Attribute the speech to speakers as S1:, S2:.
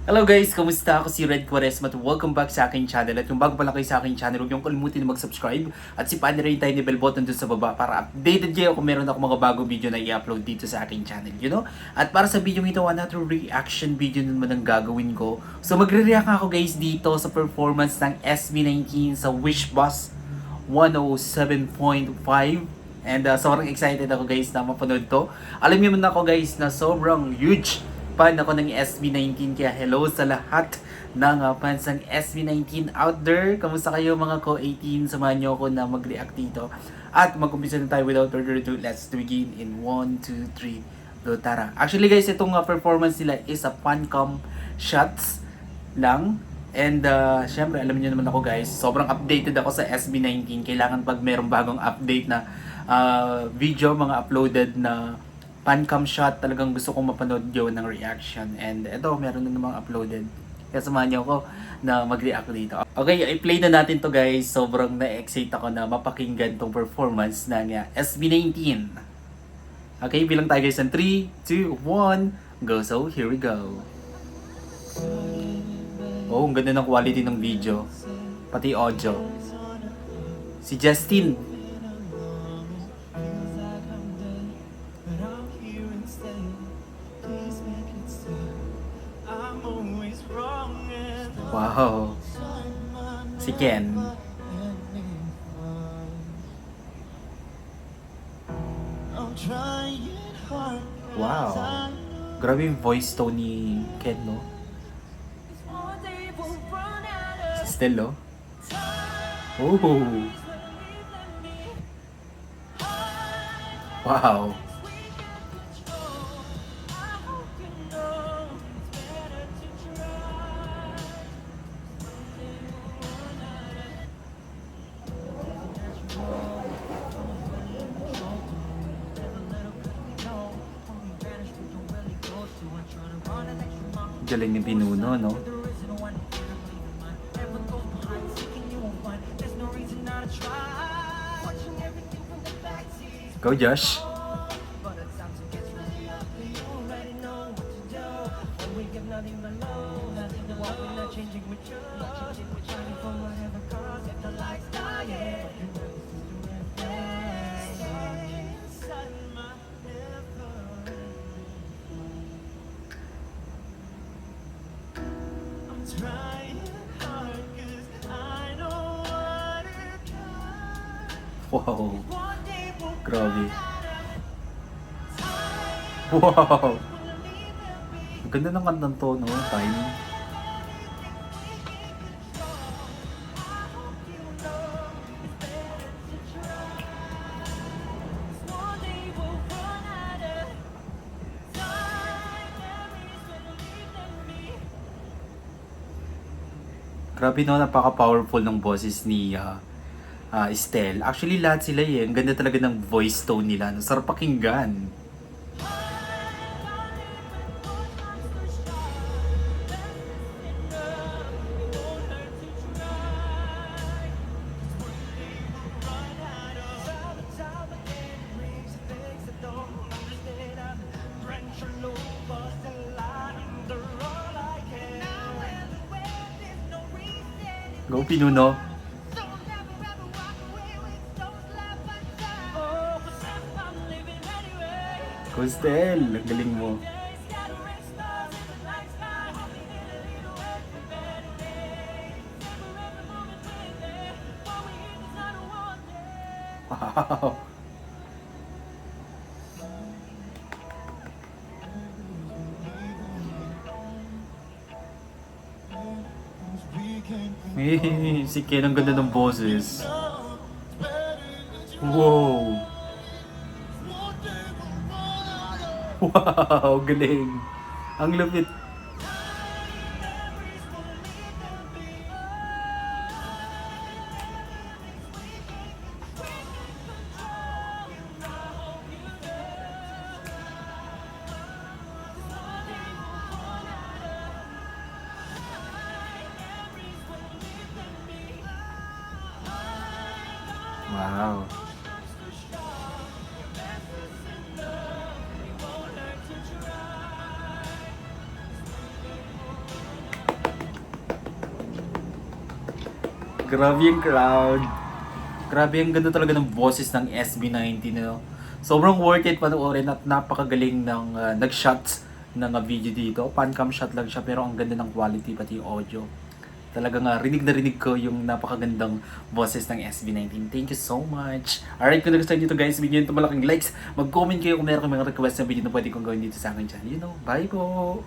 S1: Hello guys! Kamusta? Ako si Red Quaresma at welcome back sa aking channel. At kung bago pa lang kayo sa aking channel, huwag niyong kalimutan na mag-subscribe at sipahan na rin yung tiny bell button dun sa baba para updated kayo kung meron ako mga bagong video na i-upload dito sa aking channel, you know? At para sa video ito, another reaction video naman ang gagawin ko. So magre-react ako guys dito sa performance ng SB19 sa Wish Bus 107.5. And sobrang excited ako guys na mapanood to. Alam niyo man ako guys na sobrang huge fan ako ng SB19, kaya hello sa lahat ng fans ng SB19 out there. Kamusta kayo mga ko-18? Samahan niyo ako na mag-react dito. At mag-umpisa na tayo without further ado. Let's begin in 1, 2, 3, go tara. Actually guys, itong performance nila is a fan-cam shots lang. And syempre alam niyo naman ako guys, sobrang updated ako sa SB19. Kailangan pag merong bagong update na video, mga uploaded na pancam shot, talagang gusto kong mapanood yun ng reaction. And eto, meron na namang uploaded. Kaya samahan niyo ako na mag-react dito. Okay, i-play na natin to guys. Sobrang na-excite ako na mapakinggan tong performance ng SB19. Okay, bilang tayo guys ng 3, 2, 1, go. So, here we go. Oh, ang ganda ng quality ng video. Pati audio. Si Justin. Wow. Si Ken. Wow. Grabe yung voice tone ni Ken, no? Si Stella. Oh. Wow. Galing ni Pinuno, no? Go, Josh! Wow. Grabe. Wow. Ang ganda ng kantang to, no? Time. Grabe, no? Napaka-powerful ng boses ni Estelle. Actually, lahat sila eh. Ang ganda talaga ng voice tone nila. No? Sarap pakinggan. Go, Pinuno. Costel, ang galing mo. Wow. Si Ken, ang ganda ng boses. Wow. Wow, galing. Ang lupit. Wow. Grabe yung crowd. Grabe ang ganda talaga ng boses ng SB19, no? Sobrang worth it panoorin at napakagaling ng nag-shots ng video dito. Pancam shot lang siya pero ang ganda ng quality pati yung audio. Talagang rinig na rinig ko yung napakagandang boses ng SB19. Thank you so much. Alright, kung nagustuhan nyo ito guys, bigyan nyo ito malaking likes. Mag-comment kayo kung meron kayong mga request na video na pwede kong gawin dito sa akin channel. You know, bye po!